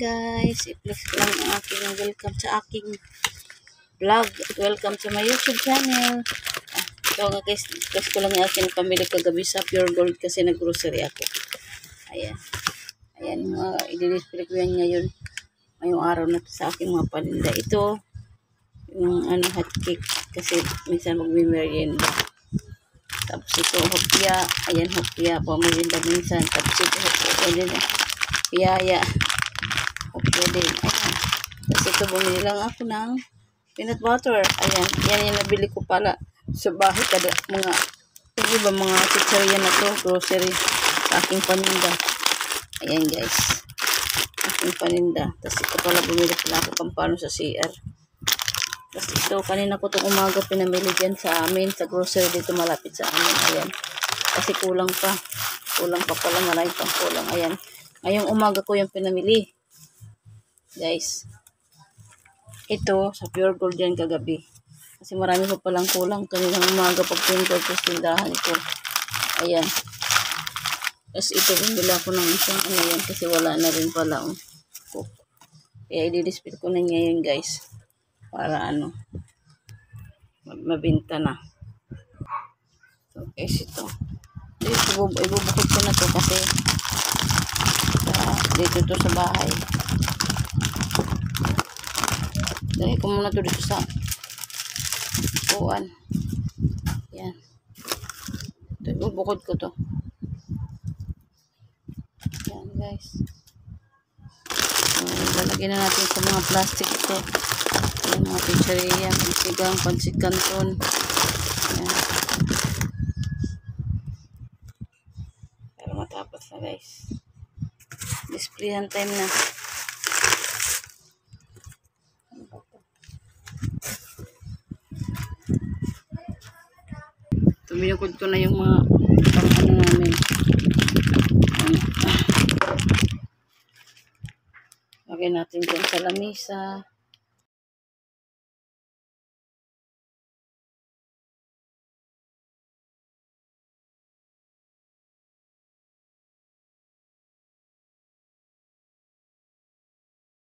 guys, i-flex ko lang ang aking welcome sa aking vlog at welcome sa my YouTube channel. So nga guys, i-flex ko lang ang aking pamili kagabi sa Pure Gold kasi nag-grocery ako. Ayan. Ayan mga i-display ko yan ngayon. Ngayong araw na sa aking mga paninda. Ito, yung hot cake kasi minsan magme-merienda. Tapos ito, hopya. Ayan, hopya po. Merienda minsan. Tapos ito, hopya din. Piyaya. Hopya din. Ayan. Tapos ito, bumili lang ako ng peanut butter. Ayan. Yan yung nabili ko pala sa bahay. Kada mga, yung iba mga chicharia na to, grocery sa aking paninda. Ayan guys. Aking paninda. Tapos ito pala, bumili pala ako pampano sa CR. Tapos ito, kanina ko itong umaga pinamili dyan sa amin, sa grocery dito malapit sa amin. Ayan. Kasi kulang pa. Kulang pa pala, marami pang kulang. Ayan. Ngayong umaga ko yung pinamili. Guys. Ito, sa Pure Gold yan kagabi. Kasi marami pa palang kulang. Kaninang umaga pag pinagod sa tindahan ito. Ayan. Tapos ito, bumili ako ng isang yan kasi wala na rin pala. Kaya i-display ko na ngayon guys. Para mabinta na. So guys, ito. Ibubukod ko na to kasi dito to sa bahay. Dahil ko muna to dito sa uwan. Yan. Ibubukod ko to. Yan guys. Lalagyan na natin sa mga plastic ito. Yung mga pizzeria, pansigang, pansit canton. Yan. Pero matapos na guys. Displayan time na. Tuminukod ko na yung mga pang namin. Lagyan natin dyan sa lamisa.